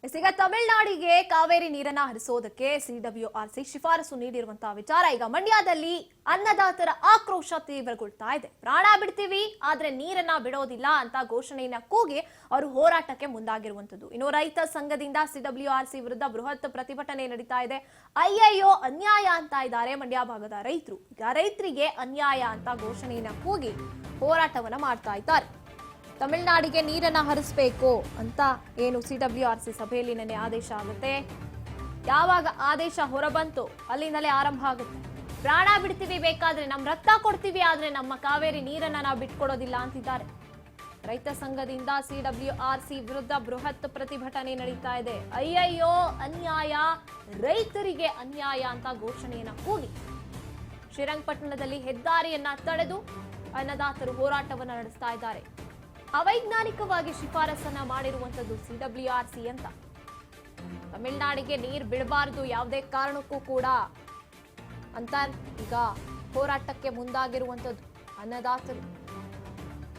ಈಗ ತಮಿಳುನಾಡಿಗೆ ಕಾವೇರಿ ನೀರನ್ನ ಹರಿಸೋದಕ್ಕೆ ಸಿಡಬ್ಲ್ಯೂಆರ್ಸಿ ಶಿಫಾರಸು ನೀಡಿರುವಂತಹ ವಿಚಾರ ಈಗ ಮಂಡ್ಯದಲ್ಲಿ ಅನ್ನದಾತರ ಆಕ್ರೋಶ ತೀವ್ರಗೊಳ್ತಾ ಇದೆ. ಪ್ರಾಣ ಬಿಡ್ತೀವಿ ಆದ್ರೆ ನೀರನ್ನ ಬಿಡೋದಿಲ್ಲ ಅಂತ ಘೋಷಣೆಯನ್ನ ಕೂಗಿ ಅವರು ಹೋರಾಟಕ್ಕೆ ಮುಂದಾಗಿರುವಂತದ್ದು. ಇನ್ನು ರೈತ ಸಂಘದಿಂದ ಸಿಡಬ್ಲ್ಯೂಆರ್ಸಿ ವಿರುದ್ಧ ಬೃಹತ್ ಪ್ರತಿಭಟನೆ ನಡೀತಾ ಇದೆ. ಅಯ್ಯಯ್ಯೋ ಅನ್ಯಾಯ ಅಂತ ಇದ್ದಾರೆ ಮಂಡ್ಯ ಭಾಗದ ರೈತರು. ಈಗ ರೈತರಿಗೆ ಅನ್ಯಾಯ ಅಂತ ಘೋಷಣೆಯನ್ನ ಕೂಗಿ ಹೋರಾಟವನ್ನ ಮಾಡ್ತಾ ಇದ್ದಾರೆ. ತಮಿಳುನಾಡಿಗೆ ನೀರನ್ನ ಹರಿಸಬೇಕು ಅಂತ ಏನು ಸಿಡಬ್ಲ್ಯೂಆರ್ಸಿ ಸಭೆಯಲ್ಲಿ ನೆನ್ನೆ ಆದೇಶ ಆಗುತ್ತೆ. ಯಾವಾಗ ಆದೇಶ ಹೊರಬಂತು ಅಲ್ಲಿಂದಲೇ ಆರಂಭ ಆಗುತ್ತೆ. ಪ್ರಾಣ ಬಿಡ್ತೀವಿ, ಬೇಕಾದ್ರೆ ನಮ್ಮ ರಕ್ತ ಕೊಡ್ತೀವಿ, ಆದ್ರೆ ನಮ್ಮ ಕಾವೇರಿ ನೀರನ್ನ ನಾವು ಬಿಟ್ಕೊಡೋದಿಲ್ಲ ಅಂತಿದ್ದಾರೆ. ರೈತ ಸಂಘದಿಂದ ಸಿಡಬ್ಲ್ಯೂಆರ್ಸಿ ವಿರುದ್ಧ ಬೃಹತ್ ಪ್ರತಿಭಟನೆ ನಡೀತಾ ಇದೆ. ಅಯ್ಯಯ್ಯೋ ಅನ್ಯಾಯ, ರೈತರಿಗೆ ಅನ್ಯಾಯ ಅಂತ ಘೋಷಣೆಯನ್ನ ಕೂಗಿ ಶ್ರೀರಂಗಪಟ್ಟಣದಲ್ಲಿ ಹೆದ್ದಾರಿಯನ್ನ ತಡೆದು ಅನ್ನದಾತರು ಹೋರಾಟವನ್ನ ನಡೆಸ್ತಾ ಇದ್ದಾರೆ. ಅವೈಜ್ಞಾನಿಕವಾಗಿ ಶಿಫಾರಸನ್ನ ಮಾಡಿರುವಂತದ್ದು ಸಿಡಬ್ಲ್ಯೂಆರ್ಸಿ ಅಂತ. ತಮಿಳುನಾಡಿಗೆ ನೀರು ಬಿಡಬಾರದು ಯಾವುದೇ ಕಾರಣಕ್ಕೂ ಕೂಡ ಅಂತ ಈಗ ಹೋರಾಟಕ್ಕೆ ಮುಂದಾಗಿರುವಂತದ್ದು ಅನ್ನದಾತರು.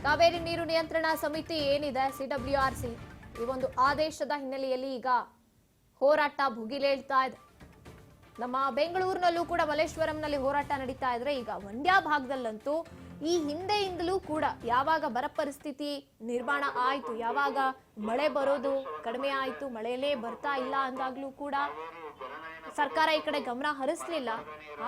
ಕಾವೇರಿ ನೀರು ನಿಯಂತ್ರಣ ಸಮಿತಿ ಏನಿದೆ ಸಿಡಬ್ಲ್ಯೂಆರ್ಸಿ, ಈ ಒಂದು ಆದೇಶದ ಹಿನ್ನೆಲೆಯಲ್ಲಿ ಈಗ ಹೋರಾಟ ಭುಗಿಲೇಳ್ತಾ ಇದೆ. ನಮ್ಮ ಬೆಂಗಳೂರಿನಲ್ಲೂ ಕೂಡ ಮಲ್ಲೇಶ್ವರಂನಲ್ಲಿ ಹೋರಾಟ ನಡೀತಾ ಇದ್ರೆ, ಈಗ ಮಂಡ್ಯ ಭಾಗದಲ್ಲಂತೂ ಈ ಹಿಂದೆಯಿಂದಲೂ ಕೂಡ ಯಾವಾಗ ಬರ ಪರಿಸ್ಥಿತಿ ನಿರ್ಮಾಣ ಆಯ್ತು, ಯಾವಾಗ ಮಳೆ ಬರೋದು ಕಡಿಮೆ ಆಯ್ತು, ಮಳೆಯಲ್ಲೇ ಬರ್ತಾ ಇಲ್ಲ ಅಂದಾಗ್ಲೂ ಕೂಡ ಸರ್ಕಾರ ಈ ಕಡೆ ಗಮನ ಹರಿಸಲಿಲ್ಲ.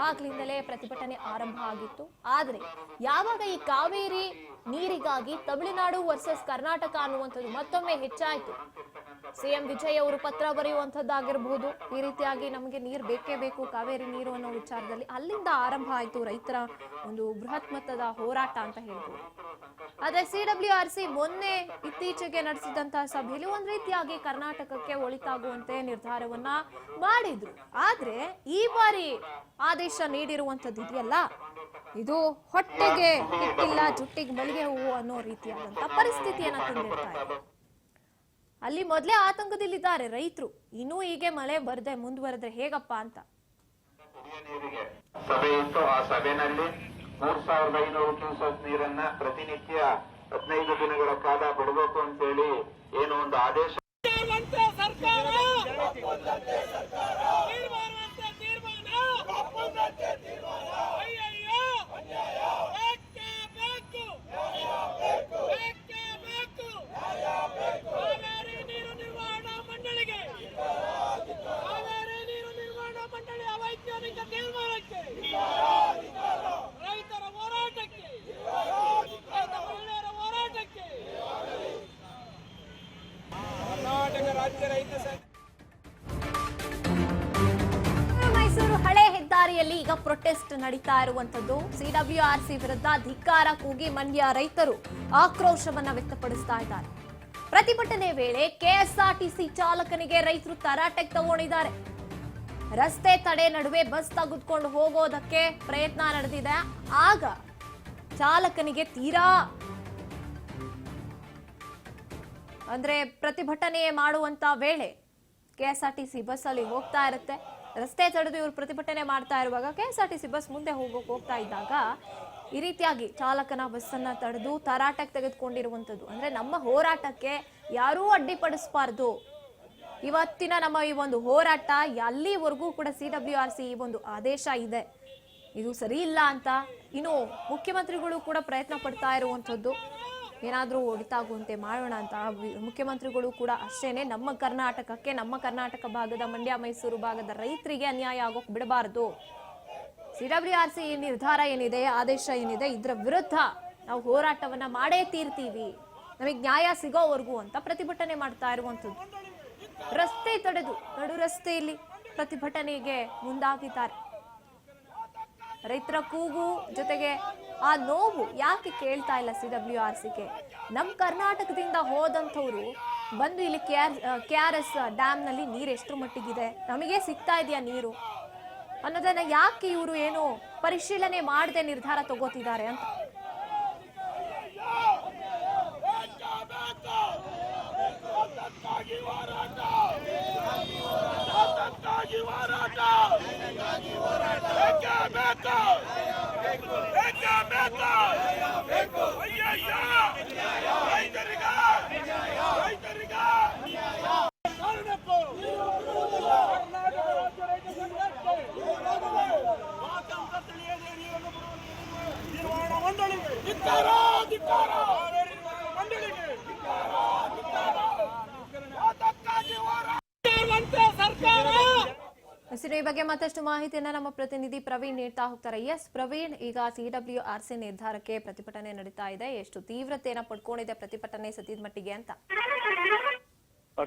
ಆಗ್ಲಿಂದಲೇ ಪ್ರತಿಭಟನೆ ಆರಂಭ ಆಗಿತ್ತು. ಆದ್ರೆ ಯಾವಾಗ ಈ ಕಾವೇರಿ ನೀರಿಗಾಗಿ ತಮಿಳುನಾಡು ವರ್ಸಸ್ ಕರ್ನಾಟಕ ಅನ್ನುವಂಥದ್ದು ಮತ್ತೊಮ್ಮೆ ಹೆಚ್ಚಾಯ್ತು, ಸಿಎಂ ವಿಜಯ್ ಅವರು ಪತ್ರ ಬರೆಯುವಂಥದ್ದಾಗಿರಬಹುದು, ಈ ರೀತಿಯಾಗಿ ನಮಗೆ ನೀರು ಬೇಕೇ ಬೇಕು ಕಾವೇರಿ ನೀರು ಅನ್ನೋ ವಿಚಾರದಲ್ಲಿ ಅಲ್ಲಿಂದ ಆರಂಭ ಆಯ್ತು ರೈತರ ಒಂದು ಬೃಹತ್ ಮಟ್ಟದ ಹೋರಾಟ ಅಂತ ಹೇಳ್ಬೋದು. ಆದ್ರೆ ಸಿಡಬ್ಲ್ಯೂಆರ್ಸಿ ಮೊನ್ನೆ ಇತ್ತೀಚೆಗೆ ನಡೆಸಿದಂತಹ ಸಭೆಯಲ್ಲಿ ಒಂದ್ ರೀತಿಯಾಗಿ ಕರ್ನಾಟಕಕ್ಕೆ ಒಳಿತಾಗುವಂತೆ ನಿರ್ಧಾರವನ್ನ ಮಾಡಿದ್ರು. ಆದ್ರೆ ಈ ಬಾರಿ ಆದೇಶ ನೀಡಿರುವಂತದ್ದು ಇದೆಯಲ್ಲ, ಇದು ಹೊಟ್ಟೆಗೆ ಹಿಟ್ಟಿಲ್ಲ ಜುಟ್ಟಿಗೆ ಮಲ್ಲಿಗೆ ಹೂವು ಅನ್ನೋ ರೀತಿಯಾದಂತ ಪರಿಸ್ಥಿತಿಯನ್ನ ತಂದಿಡ್ತಾ ಇದೆ. ಅಲ್ಲಿ ಮೊದಲೇ ಆತಂಕದಲ್ಲಿದ್ದಾರೆ ರೈತರು. ಇನ್ನೂ ಹೀಗೆ ಮಳೆ ಬರದೆ ಮುಂದುವರೆದ್ರೆ ಹೇಗಪ್ಪ ಅಂತ ಸಭೆ ಇತ್ತು. ಆ ಸಭೆಯಲ್ಲಿ 3500 ಕ್ಯೂಸೆಕ್ ನೀರನ್ನ ಪ್ರತಿನಿತ್ಯ 15 ದಿನಗಳ ಕಾಲ ಬಿಡಬೇಕು ಅಂತ ಹೇಳಿ ಏನು ಒಂದು ಆದೇಶ ಮೈಸೂರು ಹಳೆ ಹೆದ್ದಾರಿಯಲ್ಲಿ ಈಗ ಪ್ರೊಟೆಸ್ಟ್ ನಡೀತಾ ಇರುವಂತದ್ದು. ಸಿಡಬ್ಲ್ಯೂಆರ್ಸಿ ವಿರುದ್ಧ ಧಿಕ್ಕಾರ ಕೂಗಿ ಮಂಡ್ಯ ರೈತರು ಆಕ್ರೋಶವನ್ನ ವ್ಯಕ್ತಪಡಿಸ್ತಾ ಇದ್ದಾರೆ. ಪ್ರತಿಭಟನೆ ವೇಳೆ ಕೆಎಸ್ಆರ್ಟಿಸಿ ಚಾಲಕನಿಗೆ ರೈತರು ತರಾಟೆಗೆ ತಗೊಂಡಿದ್ದಾರೆ. ರಸ್ತೆ ತಡೆ ನಡುವೆ ಬಸ್ ತೆಗೆದುಕೊಂಡು ಹೋಗೋದಕ್ಕೆ ಪ್ರಯತ್ನ ನಡೆದಿದೆ. ಆಗ ಚಾಲಕನಿಗೆ ತೀರಾ ಅಂದ್ರೆ ಪ್ರತಿಭಟನೆ ಮಾಡುವಂತ ವೇಳೆ ಕೆಎಸ್ಆರ್ಟಿಸಿ ಬಸ್ ಅಲ್ಲಿ ಹೋಗ್ತಾ ಇರುತ್ತೆ. ರಸ್ತೆ ತಡೆದು ಇವರು ಪ್ರತಿಭಟನೆ ಮಾಡ್ತಾ ಇರುವಾಗ ಕೆಎಸ್ಆರ್ಟಿಸಿ ಬಸ್ ಮುಂದೆ ಹೋಗ್ತಾ ಇದ್ದಾಗ ಈ ರೀತಿಯಾಗಿ ಚಾಲಕನ ಬಸ್ ಅನ್ನ ತಡೆದು ತರಾಟೆಗೆ ತೆಗೆದುಕೊಂಡಿರುವಂತದ್ದು. ಅಂದ್ರೆ ನಮ್ಮ ಹೋರಾಟಕ್ಕೆ ಯಾರೂ ಅಡ್ಡಿಪಡಿಸಬಾರ್ದು, ಇವತ್ತಿನ ನಮ್ಮ ಈ ಒಂದು ಹೋರಾಟ ಅಲ್ಲಿವರೆಗೂ ಕೂಡ ಸಿಡಬ್ಲ್ಯೂಆರ್ಸಿ ಈ ಒಂದು ಆದೇಶ ಇದೆ, ಇದು ಸರಿ ಇಲ್ಲ ಅಂತ ಇನ್ನು ಮುಖ್ಯಮಂತ್ರಿಗಳು ಕೂಡ ಪ್ರಯತ್ನ ಪಡ್ತಾ ಇರುವಂತದ್ದು. ಏನಾದ್ರೂ ಒಳಿತಾಗುವಂತೆ ಮಾಡೋಣ ಅಂತ ಮುಖ್ಯಮಂತ್ರಿಗಳು ಕೂಡ ಅಷ್ಟೇನೆ ನಮ್ಮ ಕರ್ನಾಟಕಕ್ಕೆ, ನಮ್ಮ ಕರ್ನಾಟಕ ಭಾಗದ ಮಂಡ್ಯ ಮೈಸೂರು ಭಾಗದ ರೈತರಿಗೆ ಅನ್ಯಾಯ ಆಗೋಕ್ ಬಿಡಬಾರದು. ಸಿಡಬ್ಲ್ಯೂಆರ್ಸಿ ನಿರ್ಧಾರ ಏನಿದೆ, ಆದೇಶ ಏನಿದೆ, ಇದರ ವಿರುದ್ಧ ನಾವು ಹೋರಾಟವನ್ನ ಮಾಡೇ ತೀರ್ತೀವಿ, ನಮಗೆ ನ್ಯಾಯ ಸಿಗೋವರೆಗೂ ಅಂತ ಪ್ರತಿಭಟನೆ ಮಾಡ್ತಾ ಇರುವಂತದ್ದು. ರಸ್ತೆ ತಡೆದು ನಡು ರಸ್ತೆಯಲ್ಲಿ ಪ್ರತಿಭಟನೆಗೆ ಮುಂದಾಗಿದ್ದಾರೆ. ರೈತರ ಕೂಗು ಜೊತೆಗೆ ಆ ನೋವು ಯಾಕೆ ಕೇಳ್ತಾ ಇಲ್ಲ ಸಿಡಬ್ಲ್ಯೂಆರ್ಸಿಗೆ? ನಮ್ಮ ಕರ್ನಾಟಕದಿಂದ ಹೋದಂಥವ್ರು ಬಂದು ಇಲ್ಲಿ KRS ಡ್ಯಾಮ್ ನಲ್ಲಿ ನೀರು ಎಷ್ಟರ ಮಟ್ಟಿಗಿದೆ, ನಮಗೆ ಸಿಗ್ತಾ ಇದೆಯಾ ನೀರು ಅನ್ನೋದನ್ನ ಯಾಕೆ ಇವರು ಏನು ಪರಿಶೀಲನೆ ಮಾಡದೆ ನಿರ್ಧಾರ ತಗೋತಿದ್ದಾರೆ ಅಂತ. ರೈತರಿಗ ಈ ಬಗ್ಗೆ ಮತ್ತಷ್ಟು ಮಾಹಿತಿಯನ್ನ ನಮ್ಮ ಪ್ರತಿನಿಧಿ ಪ್ರವೀಣ್ ನೀಡ್ತಾ ಹೋಗ್ತಾರೆ. ಎಸ್ ಪ್ರವೀಣ್, ಈಗ CWRC ನಿರ್ಧಾರಕ್ಕೆ ಪ್ರತಿಭಟನೆ ನಡೀತಾ ಇದೆ. ಎಷ್ಟು ತೀವ್ರತೆಯನ್ನ ಪಡ್ಕೊಂಡಿದೆ ಪ್ರತಿಭಟನೆ ಸದ್ಯದ ಮಟ್ಟಿಗೆ ಅಂತ?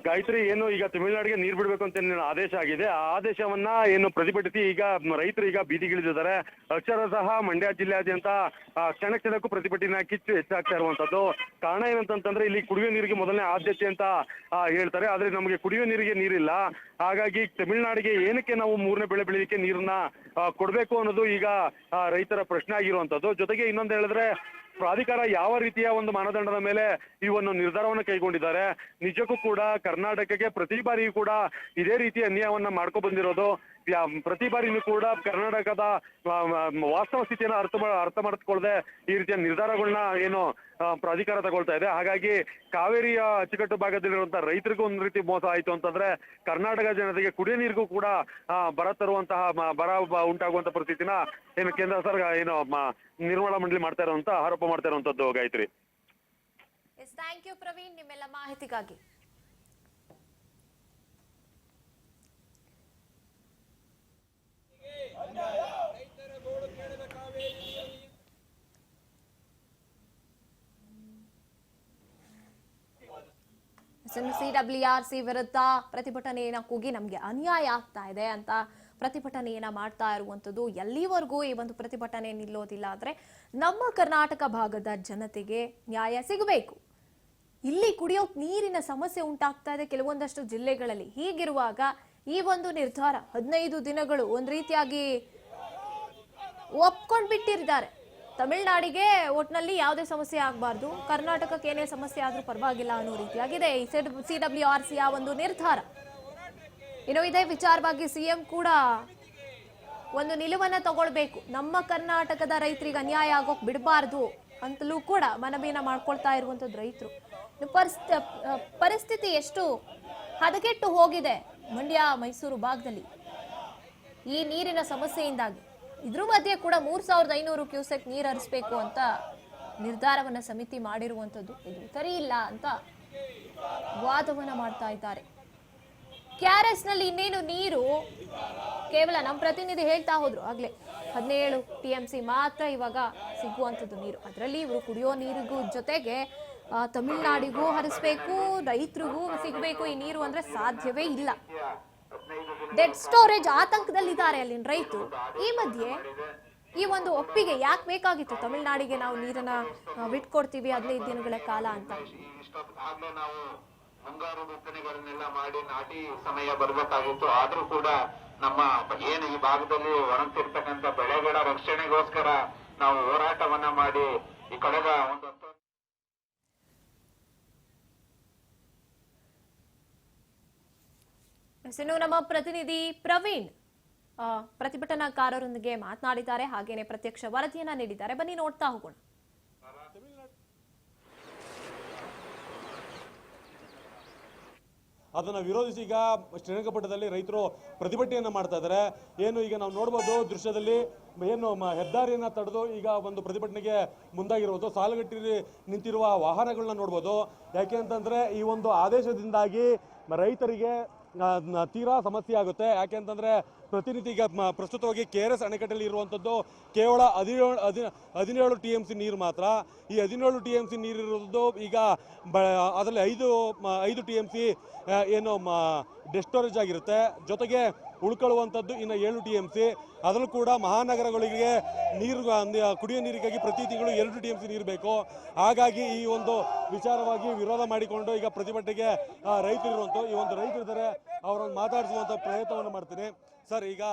ಗಾಯತ್ರಿ, ಏನು ಈಗ ತಮಿಳುನಾಡಿಗೆ ನೀರು ಬಿಡಬೇಕು ಅಂತ ಆದೇಶ ಆಗಿದೆ. ಆ ಆದೇಶವನ್ನ ಏನು ಪ್ರತಿಭಟಿಸಿ ಈಗ ರೈತರು ಈಗ ಬೀದಿಗಿಳಿದಿದ್ದಾರೆ. ಅಕ್ಷರಶಃ ಮಂಡ್ಯ ಜಿಲ್ಲೆಯಾದ್ಯಂತ ಕ್ಷಣ ಕ್ಷಣಕ್ಕೂ ಪ್ರತಿಭಟನೆ ಕಿಚ್ಚು ಹೆಚ್ಚಾಗ್ತಾ ಇರುವಂತದ್ದು. ಕಾರಣ ಏನಂತಂದ್ರೆ ಇಲ್ಲಿ ಕುಡಿಯುವ ನೀರಿಗೆ ಮೊದಲನೇ ಆದ್ಯತೆ ಅಂತ ಹೇಳ್ತಾರೆ. ಆದ್ರೆ ನಮಗೆ ಕುಡಿಯುವ ನೀರಿಗೆ ನೀರಿಲ್ಲ. ಹಾಗಾಗಿ ತಮಿಳುನಾಡಿಗೆ ಏನಕ್ಕೆ ನಾವು ಮೂರನೇ ಬೆಳೆ ಬೆಳಿಲಿಕ್ಕೆ ನೀರನ್ನ ಕೊಡ್ಬೇಕು ಅನ್ನೋದು ಈಗ ರೈತರ ಪ್ರಶ್ನೆ ಆಗಿರುವಂತದ್ದು. ಜೊತೆಗೆ ಇನ್ನೊಂದು ಹೇಳಿದ್ರೆ, ಪ್ರಾಧಿಕಾರ ಯಾವ ರೀತಿಯ ಒಂದು ಮಾನದಂಡದ ಮೇಲೆ ಈ ಒಂದು ನಿರ್ಧಾರವನ್ನು ಕೈಗೊಂಡಿದ್ದಾರೆ. ನಿಜಕ್ಕೂ ಕೂಡ ಕರ್ನಾಟಕಕ್ಕೆ ಪ್ರತಿ ಬಾರಿಯೂ ಕೂಡ ಇದೇ ರೀತಿಯ ಅನ್ಯಾಯವನ್ನ ಮಾಡ್ಕೊ ಬಂದಿರೋದು. ಪ್ರತಿ ಬಾರಿನೂ ಕೂಡ ಕರ್ನಾಟಕದ ವಾಸ್ತವ ಸ್ಥಿತಿಯನ್ನು ಅರ್ಥ ಮಾಡಿಕೊಳ್ಳದೆ ಈ ರೀತಿಯ ನಿರ್ಧಾರಗಳನ್ನ ಏನು ಪ್ರಾಧಿಕಾರ ತಗೊಳ್ತಾ ಇದೆ. ಹಾಗಾಗಿ ಕಾವೇರಿಯ ಅಚ್ಚುಕಟ್ಟು ಭಾಗದಲ್ಲಿರುವಂತಹ ರೈತರಿಗೂ ಒಂದು ರೀತಿ ಮೋಸ ಆಯ್ತು ಅಂತಂದ್ರೆ, ಕರ್ನಾಟಕ ಜನತೆಗೆ ಕುಡಿಯೋ ನೀರಿಗೂ ಕೂಡ ಬರ ತರುವಂತಹ ಬರ ಉಂಟಾಗುವಂತ ಪರಿಸ್ಥಿತಿನ ಏನು ಕೇಂದ್ರ ಸರ್ಕಾರ ಏನು ನಿರ್ಮಲಾ ಮಂಡಳಿ ಮಾಡ್ತಾ ಇರುವಂತ ಆರೋಪ ಮಾಡ್ತಾ ಇರುವಂತದ್ದು. ಗಾಯತ್ರಿ, ಥ್ಯಾಂಕ್ ಯು ಪ್ರವೀಣ್ ನಿಮ್ಮೆಲ್ಲ ಮಾಹಿತಿಗಾಗಿ. CWRC ವಿರುದ್ಧ ಪ್ರತಿಭಟನೆಯನ್ನ ಕೂಗಿ ನಮ್ಗೆ ಅನ್ಯಾಯ ಆಗ್ತಾ ಇದೆ ಅಂತ ಪ್ರತಿಭಟನೆಯನ್ನ ಮಾಡ್ತಾ ಇರುವಂತದ್ದು. ಎಲ್ಲಿವರೆಗೂ ಈ ಒಂದು ಪ್ರತಿಭಟನೆ ನಿಲ್ಲೋದಿಲ್ಲ ಆದ್ರೆ ನಮ್ಮ ಕರ್ನಾಟಕ ಭಾಗದ ಜನತೆಗೆ ನ್ಯಾಯ ಸಿಗಬೇಕು. ಇಲ್ಲಿ ಕುಡಿಯೋಕ್ ನೀರಿನ ಸಮಸ್ಯೆ ಉಂಟಾಗ್ತಾ ಇದೆ ಕೆಲವೊಂದಷ್ಟು ಜಿಲ್ಲೆಗಳಲ್ಲಿ. ಹೀಗಿರುವಾಗ ಈ ಒಂದು ನಿರ್ಧಾರ 15 ದಿನಗಳು ಒಂದ್ ರೀತಿಯಾಗಿ ಒಪ್ಕೊಂಡ್ಬಿಟ್ಟಿದ್ದಾರೆ. ತಮಿಳುನಾಡಿಗೆ ಒಟ್ನಲ್ಲಿ ಯಾವುದೇ ಸಮಸ್ಯೆ ಆಗಬಾರ್ದು, ಕರ್ನಾಟಕಕ್ಕೆ ಏನೇ ಸಮಸ್ಯೆ ಆದ್ರೂ ಪರವಾಗಿಲ್ಲ ಅನ್ನೋ ರೀತಿಯಾಗಿದೆ ಈ CWRC ಒಂದು ನಿರ್ಧಾರ. ಇನ್ನು ಇದೇ ವಿಚಾರವಾಗಿ ಸಿಎಂ ಕೂಡ ಒಂದು ನಿಲುವನ್ನ ತಗೊಳ್ಬೇಕು. ನಮ್ಮ ಕರ್ನಾಟಕದ ರೈತರಿಗೆ ಅನ್ಯಾಯ ಆಗೋಕ್ ಬಿಡಬಾರ್ದು ಅಂತಲೂ ಕೂಡ ಮನವಿಯನ್ನ ಮಾಡ್ಕೊಳ್ತಾ ಇರುವಂತದ್ದು ರೈತರು. ಪರಿಸ್ಥಿತಿ ಎಷ್ಟು ಹದಗೆಟ್ಟು ಹೋಗಿದೆ ಮಂಡ್ಯ ಮೈಸೂರು ಭಾಗದಲ್ಲಿ ಈ ನೀರಿನ ಸಮಸ್ಯೆಯಿಂದಾಗಿ. ಇದ್ರ ಮಧ್ಯೆ ಕೂಡ 3500 ಕ್ಯೂಸೆಕ್ ನೀರು ಹರಿಸಬೇಕು ಅಂತ ನಿರ್ಧಾರವನ್ನ ಸಮಿತಿ ಮಾಡಿರುವಂತದ್ದು ಇದು ಸರಿ ಇಲ್ಲ ಅಂತ ವಾದವನ್ನ ಮಾಡ್ತಾ ಇದ್ದಾರೆ. KRS ನಲ್ಲಿ ಇನ್ನೇನು ನೀರು ಕೇವಲ ನಮ್ಮ ಪ್ರತಿನಿಧಿ ಹೇಳ್ತಾ ಹೋದ್ರು ಆಗ್ಲೇ 17 TMC ಮಾತ್ರ ಇವಾಗ ಸಿಗುವಂತದ್ದು ನೀರು. ಅದರಲ್ಲಿ ಇವರು ಕುಡಿಯೋ ನೀರಿಗೂ ಜೊತೆಗೆ ತಮಿಳುನಾಡಿಗೂ ಹರಿಸ್ಬೇಕು, ರೈತರಿಗೂ ಸಿಗಬೇಕು ಈ ನೀರು ಅಂದ್ರೆ ಸಾಧ್ಯವೇ ಇಲ್ಲ. ಡೆಡ್ ಸ್ಟೋರೇಜ್ ಆತಂಕದಲ್ಲಿದ್ದಾರೆ ಅಲ್ಲಿನ ರೈತರು. ಈ ಮಧ್ಯೆ ಈ ಒಂದು ಒಪ್ಪಿಗೆ ಯಾಕೆ ಬೇಕಾಗಿತ್ತು ತಮಿಳುನಾಡಿಗೆ ನಾವು ನೀರನ್ನ ಬಿಟ್ಕೊಡ್ತೀವಿ 15 ದಿನಗಳ ಕಾಲ ಅಂತ? ನಾವು ಮುಂಗಾರು ಬಿತ್ತನೆಗಳನ್ನೆಲ್ಲ ಮಾಡಿ ನಾಟಿ ಸಮಯ ಬರ್ಬೇಕಾಗಿತ್ತು. ಆದ್ರೂ ಕೂಡ ನಮ್ಮ ಏನು ಈ ಭಾಗದಲ್ಲಿ ಒಣಗ್ತಿರ್ತಕ್ಕಂಥ ಬೆಳೆಗಳ ರಕ್ಷಣೆಗೋಸ್ಕರ ನಾವು ಹೋರಾಟವನ್ನ ಮಾಡಿ ಈ ಕಳೆದ ಒಂದು ಇನ್ನು ನಮ್ಮ ಪ್ರತಿನಿಧಿ ಪ್ರವೀಣ್ ಪ್ರತಿಭಟನಾಕಾರರೊಂದಿಗೆ ಮಾತನಾಡಿದ್ದಾರೆ, ಹಾಗೇನೆ ಪ್ರತ್ಯಕ್ಷ ವರದಿಯನ್ನ ನೀಡಿದ್ದಾರೆ. ಬನ್ನಿ ನೋಡ್ತಾ ಹೋಗೋಣ. ಅದನ್ನ ವಿರೋಧಿಸಿ ಈಗ ಶ್ರೀರಂಗಪಟ್ಟಣದಲ್ಲಿ ರೈತರು ಪ್ರತಿಭಟನೆಯನ್ನ ಮಾಡ್ತಾ ಇದ್ದಾರೆ. ಏನು ಈಗ ನಾವು ನೋಡ್ಬೋದು ದೃಶ್ಯದಲ್ಲಿ ಏನು ಹೆದ್ದಾರಿಯನ್ನ ತಡೆದು ಈಗ ಒಂದು ಪ್ರತಿಭಟನೆಗೆ ಮುಂದಾಗಿರುವುದು. ಸಾಲುಗಟ್ಟಿ ನಿಂತಿರುವ ವಾಹನಗಳನ್ನ ನೋಡ್ಬೋದು. ಯಾಕೆ ಅಂತಂದ್ರೆ ಈ ಒಂದು ಆದೇಶದಿಂದಾಗಿ ರೈತರಿಗೆ ತೀರಾ ಸಮಸ್ಯೆ ಆಗುತ್ತೆ. ಯಾಕೆ ಅಂತಂದ್ರೆ ಪ್ರತಿನಿತ್ಯ ಈಗ ಪ್ರಸ್ತುತವಾಗಿ KRS ಅಣೆಕಟ್ಟಲ್ಲಿ ಇರುವಂಥದ್ದು ಕೇವಲ 17 TMC ನೀರು ಮಾತ್ರ. ಈ 17 TMC ನೀರಿರೋದು ಈಗ ಅದರಲ್ಲಿ 5 TMC ಏನು ಡೆಡ್ ಸ್ಟೋರೇಜ್ ಆಗಿರುತ್ತೆ. ಜೊತೆಗೆ ಉಳ್ಕೊಳ್ಳುವಂಥದ್ದು ಇನ್ನು 7 TMC. ಅದರಲ್ಲೂ ಕೂಡ ಮಹಾನಗರಗಳಿಗೆ ನೀರು ಕುಡಿಯೋ ನೀರಿಗಾಗಿ ಪ್ರತಿ ತಿಂಗಳು 2 TMC ನೀರು ಬೇಕು. ಹಾಗಾಗಿ ಈ ಒಂದು ವಿಚಾರವಾಗಿ ವಿರೋಧ ಮಾಡಿಕೊಂಡು ಈಗ ಪ್ರತಿಭಟನೆಗೆ ರೈತರಿರುವಂಥ ಈ ಒಂದು ರೈತರಿದ್ದಾರೆ, ಅವರನ್ನು ಮಾತಾಡಿಸುವಂಥ ಪ್ರಯತ್ನವನ್ನು ಮಾಡ್ತೀನಿ. ಸರ್, ಈಗ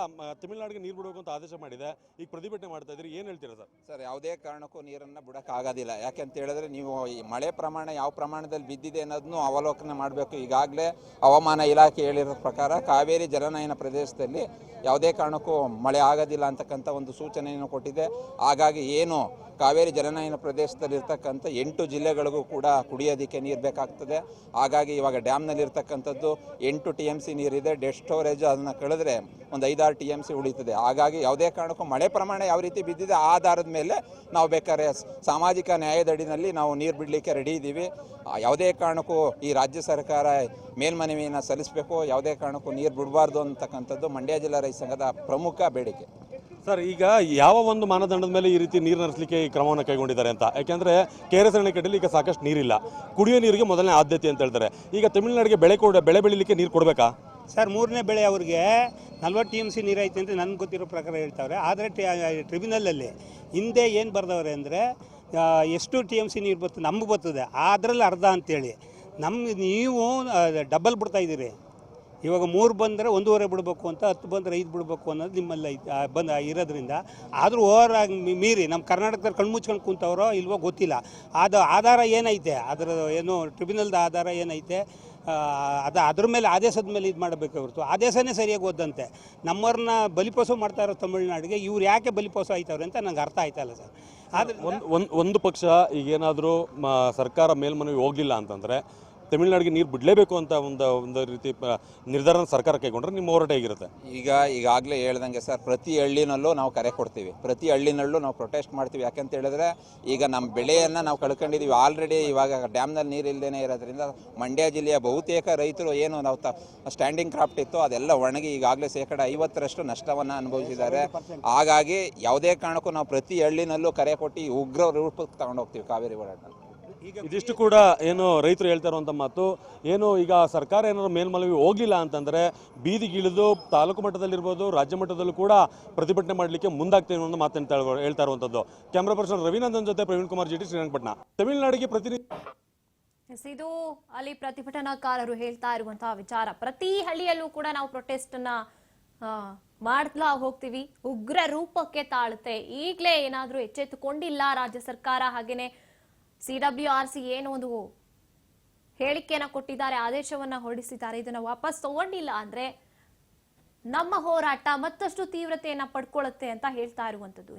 ತಮಿಳುನಾಡಿಗೆ ನೀರು ಬಿಡಬೇಕು ಅಂತ ಆದೇಶ ಮಾಡಿದೆ, ಈಗ ಪ್ರತಿಭಟನೆ ಮಾಡ್ತಾ ಇದ್ರಿ, ಏನು ಹೇಳ್ತೀರಾ ಸರ್? ಸರ್, ಯಾವುದೇ ಕಾರಣಕ್ಕೂ ನೀರನ್ನು ಬಿಡೋಕ್ಕಾಗೋದಿಲ್ಲ. ಯಾಕೆಂತ ಹೇಳಿದ್ರೆ ನೀವು ಈ ಮಳೆ ಪ್ರಮಾಣ ಯಾವ ಪ್ರಮಾಣದಲ್ಲಿ ಬಿದ್ದಿದೆ ಅನ್ನೋದನ್ನು ಅವಲೋಕನ ಮಾಡಬೇಕು. ಈಗಾಗಲೇ ಹವಾಮಾನ ಇಲಾಖೆ ಹೇಳಿರೋ ಪ್ರಕಾರ ಕಾವೇರಿ ಜಲನಯನ ಪ್ರದೇಶದಲ್ಲಿ ಯಾವುದೇ ಕಾರಣಕ್ಕೂ ಮಳೆ ಆಗೋದಿಲ್ಲ ಅಂತಕ್ಕಂಥ ಒಂದು ಸೂಚನೆಯನ್ನು ಕೊಟ್ಟಿದೆ. ಹಾಗಾಗಿ ಏನು ಕಾವೇರಿ ಜಲನಯನ ಪ್ರದೇಶದಲ್ಲಿರ್ತಕ್ಕಂಥ 8 ಜಿಲ್ಲೆಗಳಿಗೂ ಕೂಡ ಕುಡಿಯೋದಕ್ಕೆ ನೀರು ಬೇಕಾಗ್ತದೆ. ಹಾಗಾಗಿ ಇವಾಗ ಡ್ಯಾಮ್ನಲ್ಲಿರ್ತಕ್ಕಂಥದ್ದು 8 TMC ನೀರಿದೆ. ಡೆಡ್ ಸ್ಟೋರೇಜ್ ಅದನ್ನು ಕಳೆದ್ರೆ ಒಂದು 5-6 TMC ಉಳಿತದೆ. ಹಾಗಾಗಿ ಯಾವುದೇ ಕಾರಣಕ್ಕೂ ಮಳೆ ಪ್ರಮಾಣ ಯಾವ ರೀತಿ ಬಿದ್ದಿದೆ ಆ ಆಧಾರದ ಮೇಲೆ ನಾವು ಬೇಕಾದ್ರೆ ಸಾಮಾಜಿಕ ನ್ಯಾಯದಡಿನಲ್ಲಿ ನಾವು ನೀರು ಬಿಡಲಿಕ್ಕೆ ರೆಡಿ ಇದ್ದೀವಿ. ಯಾವುದೇ ಕಾರಣಕ್ಕೂ ಈ ರಾಜ್ಯ ಸರ್ಕಾರ ಮೇಲ್ಮನವಿಯನ್ನು ಸಲ್ಲಿಸಬೇಕು. ಯಾವುದೇ ಕಾರಣಕ್ಕೂ ನೀರು ಬಿಡಬಾರ್ದು ಅಂತಕ್ಕಂಥದ್ದು ಮಂಡ್ಯ ಜಿಲ್ಲಾ ರೈತ ಸಂಘದ ಪ್ರಮುಖ ಬೇಡಿಕೆ. ಸರ್, ಈಗ ಯಾವ ಒಂದು ಮಾನದಂಡದ ಮೇಲೆ ಈ ರೀತಿ ನೀರು ಹರಿಸಲಿಕ್ಕೆ ಈ ಕ್ರಮವನ್ನು ಕೈಗೊಂಡಿದ್ದಾರೆ ಅಂತ? ಯಾಕೆಂದ್ರೆ KRS ಅಣೆಕಟ್ಟೆಯಲ್ಲಿ ಈಗ ಸಾಕಷ್ಟು ನೀರಿಲ್ಲ, ಕುಡಿಯೋ ನೀರಿಗೆ ಮೊದಲನೇ ಆದ್ಯತೆ ಅಂತ ಹೇಳ್ತಾರೆ. ಈಗ ತಮಿಳುನಾಡಿಗೆ ಬೆಳೆ ಬೆಳಿಲಿಕ್ಕೆ ನೀರು ಕೊಡಬೇಕಾ ಸರ್? 3ನೇ ಬೆಳೆ ಅವ್ರಿಗೆ 40 TMC ನೀರು ಐತೆ ಅಂತ ನನಗೆ ಗೊತ್ತಿರೋ ಪ್ರಕಾರ ಹೇಳ್ತಾವ್ರೆ. ಆದರೆ ಟ್ರಿಬ್ಯುನಲಲ್ಲಿ ಹಿಂದೆ ಏನು ಬರ್ದವ್ರೆ ಅಂದರೆ ಎಷ್ಟು TMC ನೀರು ಬರ್ತದೆ ನಮ್ಗೆ ಬರ್ತದೆ, ಅದರಲ್ಲಿ ಅರ್ಧ ಅಂತೇಳಿ ನೀವು ಡಬಲ್ ಬಿಡ್ತಾ ಇದ್ದೀರಿ. ಇವಾಗ 3 ಬಂದರೆ 1.5 ಬಿಡಬೇಕು ಅಂತ, 10 ಬಂದರೆ 5 ಬಿಡಬೇಕು ಅನ್ನೋದು ನಿಮ್ಮಲ್ಲಿ ಇರೋದ್ರಿಂದ ಆದರೂ ಓವರಾಗಿ ಮೀರಿ ನಮ್ಮ ಕರ್ನಾಟಕದಲ್ಲಿ ಕಣ್ಮುಚ್ಕೊಂಡು ಕೂತವರೋ ಇಲ್ವೋ ಗೊತ್ತಿಲ್ಲ. ಆಧಾರ ಏನೈತೆ, ಅದರ ಏನು ಟ್ರಿಬ್ಯುನಲ್ದ ಆಧಾರ ಏನೈತೆ, ಅದ್ರ ಮೇಲೆ ಆದೇಶದ ಮೇಲೆ ಇದು ಮಾಡಬೇಕು ಹೊರತು ಆದೇಶನೇ ಸರಿಯಾಗಿ ಓದಂತೆ ನಮ್ಮವ್ರನ್ನ ಬಲಿಪೋಸ ಮಾಡ್ತಾ ಇರೋ ತಮಿಳುನಾಡಿಗೆ ಇವ್ರು ಯಾಕೆ ಬಲಿಪೋಸ ಆಯ್ತವ್ರೆ ಅಂತ ನಂಗೆ ಅರ್ಥ ಆಯ್ತಲ್ಲ ಸರ್. ಆದರೆ ಒಂದು ಪಕ್ಷ ಈಗೇನಾದರೂ ಸರ್ಕಾರ ಮೇಲ್ಮನವಿ ಹೋಗಿಲ್ಲ ಅಂತಂದ್ರೆ ತಮಿಳುನಾಡಿಗೆ ನೀರು ಬಿಡಲೇಬೇಕು ಅಂತ ಒಂದು ರೀತಿ ನಿರ್ಧಾರ ಸರ್ಕಾರ ಕೈಗೊಂಡ್ರೆ ನಿಮ್ಮ ಹೋರಾಟ ಹೇಗಿರುತ್ತೆ? ಈಗಾಗಲೇ ಹೇಳ್ದಂಗೆ ಸರ್, ಪ್ರತಿ ಹಳ್ಳಿನಲ್ಲೂ ನಾವು ಕರೆ ಕೊಡ್ತೀವಿ, ಪ್ರತಿ ಹಳ್ಳಿನಲ್ಲೂ ನಾವು ಪ್ರೊಟೆಸ್ಟ್ ಮಾಡ್ತೀವಿ. ಯಾಕಂತ ಹೇಳಿದ್ರೆ ಈಗ ನಮ್ಮ ಬೆಳೆಯನ್ನು ನಾವು ಕಳ್ಕೊಂಡಿದ್ದೀವಿ ಆಲ್ರೆಡಿ. ಇವಾಗ ಡ್ಯಾಮ್ನಲ್ಲಿ ನೀರು ಇಲ್ಲದೇ ಇರೋದ್ರಿಂದ ಮಂಡ್ಯ ಜಿಲ್ಲೆಯ ಬಹುತೇಕ ರೈತರು ಏನು ನಾವು ಸ್ಟ್ಯಾಂಡಿಂಗ್ ಕ್ರಾಫ್ಟ್ ಇತ್ತು ಅದೆಲ್ಲ ಒಣಗಿ ಈಗಾಗಲೇ 50% ನಷ್ಟವನ್ನು ಅನುಭವಿಸಿದ್ದಾರೆ. ಹಾಗಾಗಿ ಯಾವುದೇ ಕಾರಣಕ್ಕೂ ನಾವು ಪ್ರತಿ ಹಳ್ಳಿನಲ್ಲೂ ಕರೆ ಕೊಟ್ಟು ಉಗ್ರ ರೂಪಕ್ಕೆ ತಗೊಂಡು ಹೋಗ್ತೀವಿ ಕಾವೇರಿ ಹೋರಾಟ. ಇದಿಷ್ಟು ಕೂಡ ಏನು ರೈತರು ಹೇಳ್ತಾ ಇರುವಂಥ ಮಾತು. ಏನು ಈಗ ಸರ್ಕಾರ ಏನಾದ್ರು ಮೇಲ್ಮನವಿ ಹೋಗಿಲ್ಲ ಅಂತಂದ್ರೆ ಬೀದಿಗಿಳಿದು ತಾಲೂಕು ಮಟ್ಟದಲ್ಲಿರ್ಬೋದು, ರಾಜ್ಯ ಮಟ್ಟದಲ್ಲೂ ಕೂಡ ಪ್ರತಿಭಟನೆ ಮಾಡಲಿಕ್ಕೆ ಮುಂದಾಗ್ತೇವೆ ಅನ್ನೋ ಮಾತನ್ನು ಹೇಳ್ತಾ ಇರುವಂಥದ್ದು. ಕ್ಯಾಮ್ರಾ ಪರ್ಸನ್ ರವಿನಂದನ್ ಜೊತೆ ಪ್ರವೀಣ್ ಕುಮಾರ್ GT, ಶ್ರೀರಂಗಪಟ್ಟಣ. ತಮಿಳುನಾಡಿಗೆ ಪ್ರತಿನಿಧಿ. ಇದು ಅಲ್ಲಿ ಪ್ರತಿಭಟನಾಕಾರರು ಹೇಳ್ತಾ ಇರುವಂತಹ ವಿಚಾರ. ಪ್ರತಿ ಹಳ್ಳಿಯಲ್ಲೂ ಕೂಡ ನಾವು ಪ್ರೊಟೆಸ್ಟ್ ಅನ್ನ ಮಾಡ್ತಾ ಹೋಗ್ತೀವಿ, ಉಗ್ರ ರೂಪಕ್ಕೆ ತಾಳುತ್ತೆ. ಈಗಲೇ ಏನಾದ್ರೂ ಎಚ್ಚೆತ್ತುಕೊಂಡಿಲ್ಲ ರಾಜ್ಯ ಸರ್ಕಾರ, ಹಾಗೇನೆ CWRC ಏನು ಒಂದು ಹೇಳಿಕೆಯನ್ನ ಕೊಟ್ಟಿದ್ದಾರೆ, ಆದೇಶವನ್ನ ಹೊರಡಿಸಿದ್ದಾರೆ, ಇದನ್ನ ವಾಪಸ್ ತಗೊಂಡಿಲ್ಲ ಅಂದ್ರೆ ನಮ್ಮ ಹೋರಾಟ ಮತ್ತಷ್ಟು ತೀವ್ರತೆಯನ್ನ ಪಡ್ಕೊಳ್ಳುತ್ತೆ ಅಂತ ಹೇಳ್ತಾ ಇರುವಂತದ್ದು.